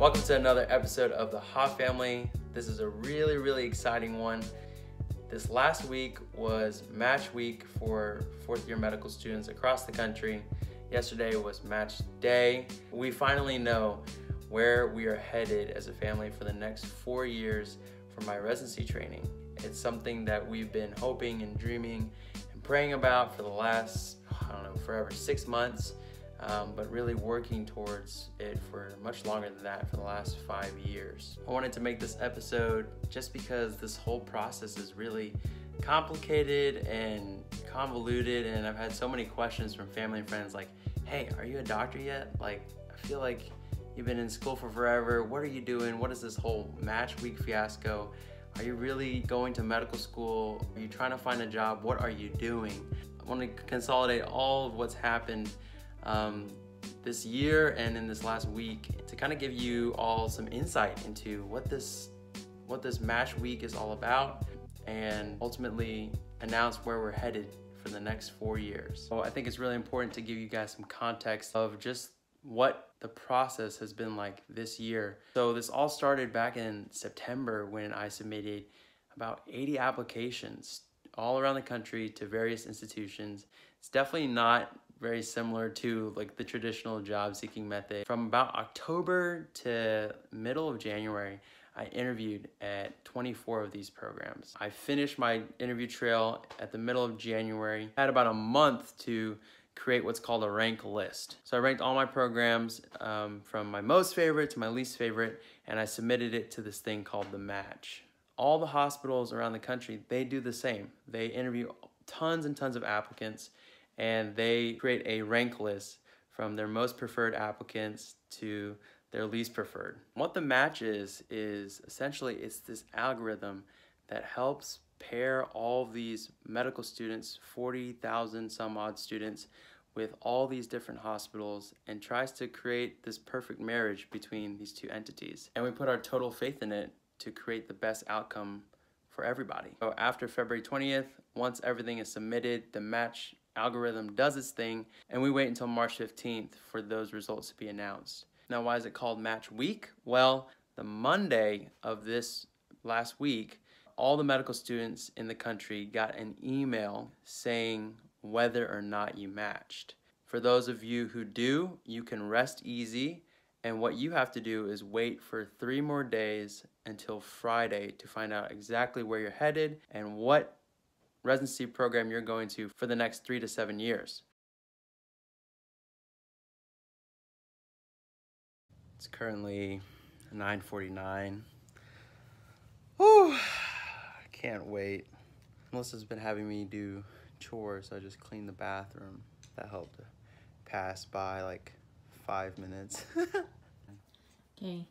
Welcome to another episode of the Ha Family. This is a really exciting one. This last week was match week for fourth year medical students across the country. Yesterday was match day. We finally know where we are headed as a family for the next 4 years for my residency training. It's something that we've been hoping and dreaming and praying about for the last, forever 6 months. But really working towards it for much longer than that, for the last 5 years. I wanted to make this episode just because this whole process is really complicated and convoluted, and I've had so many questions from family and friends like, hey, are you a doctor yet? Like, I feel like you've been in school for forever. What are you doing? What is this whole match week fiasco? Are you really going to medical school? Are you trying to find a job? What are you doing? I want to consolidate all of what's happened this year and in this last week to kind of give you all some insight into what this match week is all about, and ultimately announce where we're headed for the next 4 years. So I think it's really important to give you guys some context of just what the process has been like this year. So this all started back in September when I submitted about 80 applications all around the country to various institutions. It's definitely not very similar to like the traditional job seeking method. From about October to middle of January, I interviewed at 24 of these programs. I finished my interview trail at the middle of January. I had about a month to create what's called a rank list. So I ranked all my programs from my most favorite to my least favorite, and I submitted it to this thing called the match. All the hospitals around the country, they do the same. They interview tons and tons of applicants, and they create a rank list from their most preferred applicants to their least preferred. What the match is essentially it's this algorithm that helps pair all these medical students, 40,000 some odd students, with all these different hospitals, and tries to create this perfect marriage between these two entities. And we put our total faith in it to create the best outcome for everybody. So after February 20th, once everything is submitted, the match algorithm does its thing, and we wait until March 15th for those results to be announced. Now, why is it called match week? Well, the Monday of this last week, all the medical students in the country got an email saying whether or not you matched. For those of you who do, you can rest easy, and what you have to do is wait for 3 more days until Friday to find out exactly where you're headed and what residency program you're going to for the next 3 to 7 years. It's currently 9:49. Whew, I can't wait. Melissa's been having me do chores, so I just cleaned the bathroom. That helped to pass by like 5 minutes. Okay,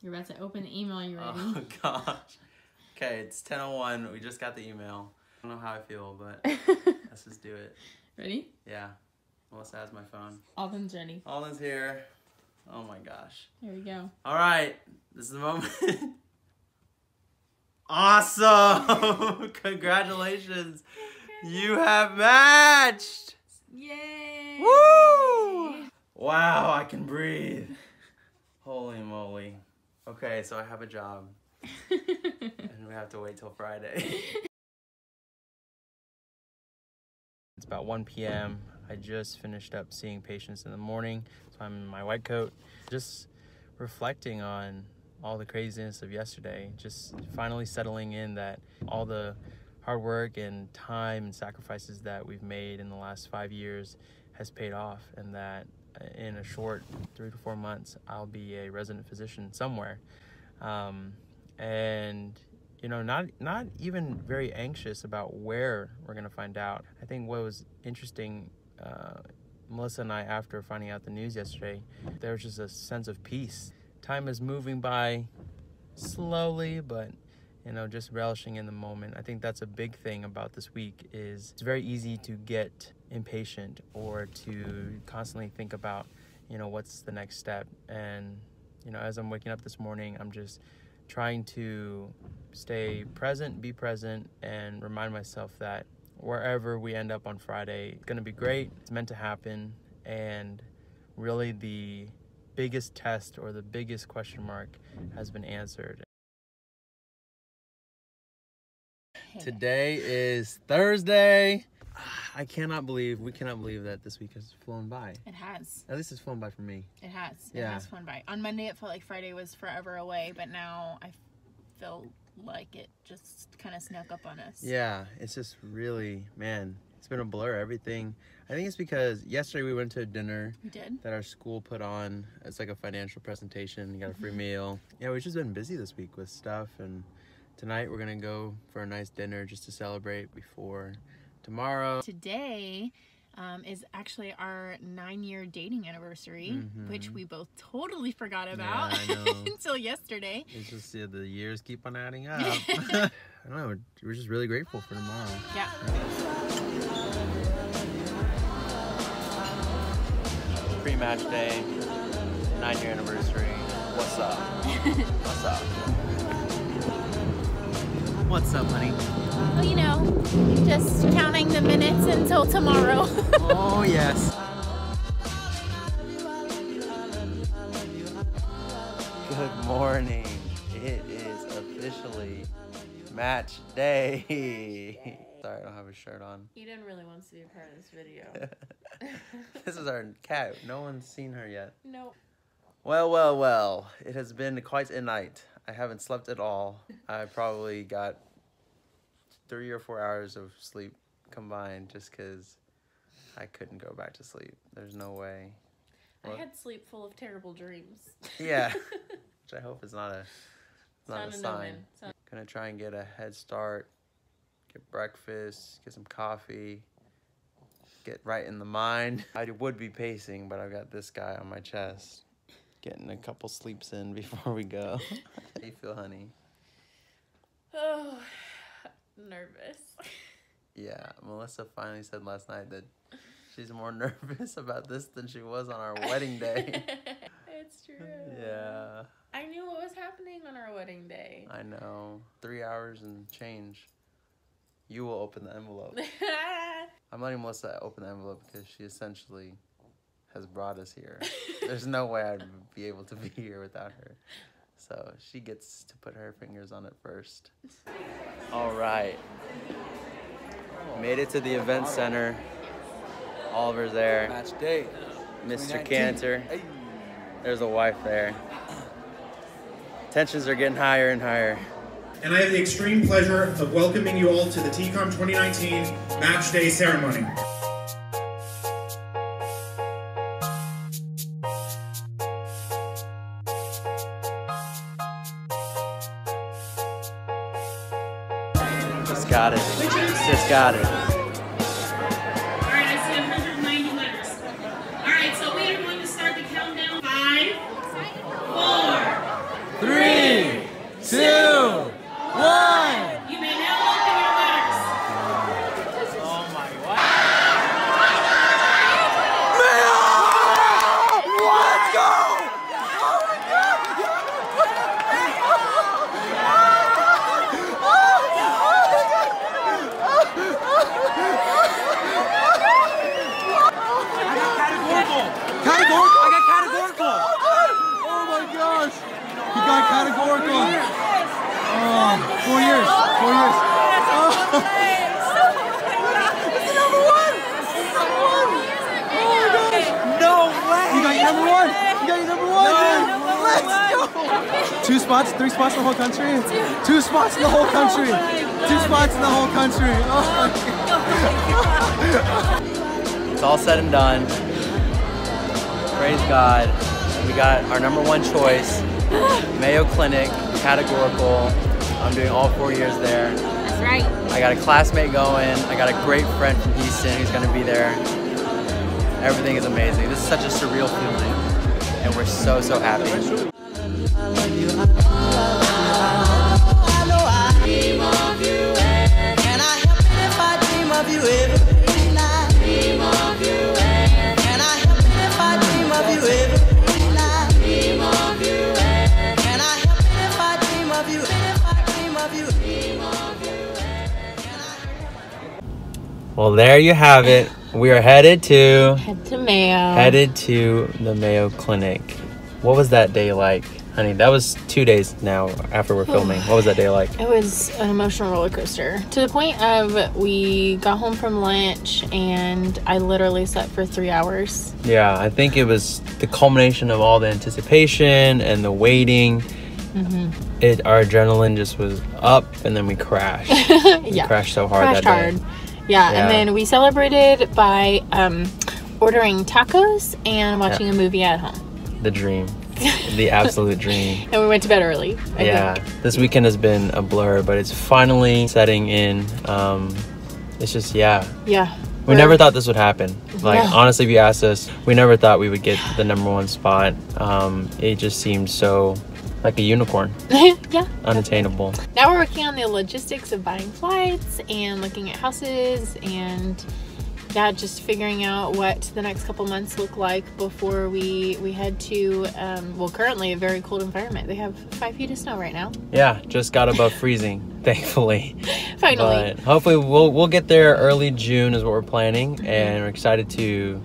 you're about to open the email. You ready? Oh gosh. Okay, it's 10:01. We just got the email. I don't know how I feel, but let's just do it. Ready? Yeah. Melissa has my phone. Alden's ready. Alden's here. Oh my gosh. Here we go. All right. This is the moment. Awesome. Congratulations. You have matched. Yay. Woo. Wow, I can breathe. Holy moly. Okay, so I have a job. And we have to wait till Friday. It's about 1 p.m. I just finished up seeing patients in the morning, so I'm in my white coat, just reflecting on all the craziness of yesterday, just finally settling in that all the hard work and time and sacrifices that we've made in the last 5 years has paid off, and that in a short 3 to 4 months, I'll be a resident physician somewhere. And you know, not even very anxious about where we're gonna find out. I think what was interesting, Melissa and I, after finding out the news yesterday, there was just a sense of peace. Time is moving by slowly, but you know, just relishing in the moment. I think that's a big thing about this week, is it's very easy to get impatient or to constantly think about, you know, what's the next step. And you know, as I'm waking up this morning, I'm just trying to stay present, be present, and remind myself that wherever we end up on Friday, it's gonna be great. It's meant to happen, and really the biggest test or the biggest question mark has been answered. Today is Thursday. We cannot believe that this week has flown by. It has. At least it's flown by for me. It has. Yeah. It has flown by. On Monday, it felt like Friday was forever away, but now I feel like it just kind of snuck up on us. Yeah, it's just really, man, it's been a blur, everything. I think it's because yesterday we went to a dinner that our school put on. It's like a financial presentation. You got a free meal. Yeah, we've just been busy this week with stuff, and tonight we're gonna go for a nice dinner just to celebrate before tomorrow. Today is actually our 9-year dating anniversary, which we both totally forgot about until yesterday. It's just the years keep on adding up. I don't know, we're just really grateful for tomorrow. Yeah. Pre-match day, 9-year anniversary. What's up? What's up? What's up, honey? Well, you know, just counting the minutes until tomorrow. Oh, yes. Good morning. It is officially match day. Sorry, I don't have a shirt on. Eden really wants to be a part of this video. This is our cat. No one's seen her yet. Nope. Well. It has been quite a night. I haven't slept at all. I probably got 3 or 4 hours of sleep combined just because I couldn't go back to sleep. There's no way. I had sleep full of terrible dreams. Yeah, which I hope is not a sign. Gonna try and get a head start, get breakfast, get some coffee, get right in the mind. I would be pacing, but I've got this guy on my chest. Getting a couple sleeps in before we go. How do you feel, honey? Oh, nervous. Yeah, Melissa finally said last night that she's more nervous about this than she was on our wedding day. It's true. Yeah. I knew what was happening on our wedding day. I know. 3 hours and change. You will open the envelope. I'm letting Melissa open the envelope because she essentially has brought us here. There's no way I'd be able to be here without her. So she gets to put her fingers on it first. All right. Made it to the event center. Oliver's there. Match day. Mr. Cantor. Hey. There's a wife there. Tensions are getting higher and higher. And I have the extreme pleasure of welcoming you all to the TCOM 2019 Match Day ceremony. Just got it. Just got it. Alright, I see 190 letters. Alright, so we are going to start the countdown. 5, 4, 3, 2, 1. You may now open your letters. Oh my God. Mayo! Let's go! Categorical! I got categorical! Oh my gosh! He got categorical! Oh, 4 years! 4 years! Oh. This is number one! This is number one! Oh my gosh! No way! You got your number one! You got your number one! No, let's go! 2 spots? 3 spots in the whole country? 2 spots in the whole country! 2 spots in the whole country! Oh my God! It's all said and done. Praise God. We got our number 1 choice, Mayo Clinic, categorical. I'm doing all 4 years there. That's right. I got a classmate going. I got a great friend from Houston who's going to be there. Everything is amazing. This is such a surreal feeling, and we're so happy. Well, there you have it. We are headed to Mayo. Headed to the Mayo Clinic. What was that day like, honey? That was 2 days now after we're filming. What was that day like? It was an emotional roller coaster, to the point of we got home from lunch and I literally slept for 3 hours. Yeah, I think it was the culmination of all the anticipation and the waiting. Our adrenaline just was up, and then we crashed. We crashed so hard that day. Yeah, and then we celebrated by ordering tacos and watching a movie at home. The dream. The absolute dream. And we went to bed early. I think. This weekend has been a blur, but it's finally setting in. It's just, we never thought this would happen. Like, honestly, if you asked us, we never thought we would get the #1 spot. It just seemed so like a unicorn. Unattainable. Now we're working on the logistics of buying flights and looking at houses and just figuring out what the next couple months look like before we head to currently a very cold environment. They have 5 feet of snow right now. Yeah, just got above freezing, thankfully. Finally. But hopefully we'll get there early June is what we're planning, and we're excited to,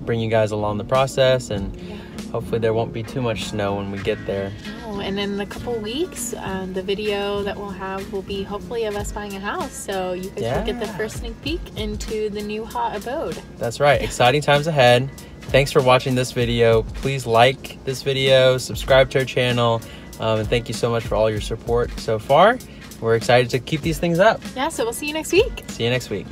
bring you guys along the process, and hopefully there won't be too much snow when we get there. Oh, and in a couple weeks, the video that we'll have will be hopefully of us buying a house. So you guys will get the first sneak peek into the new hot abode. That's right. Exciting times ahead. Thanks for watching this video. Please like this video, subscribe to our channel, and thank you so much for all your support so far. We're excited to keep these things up. Yeah, so we'll see you next week. See you next week.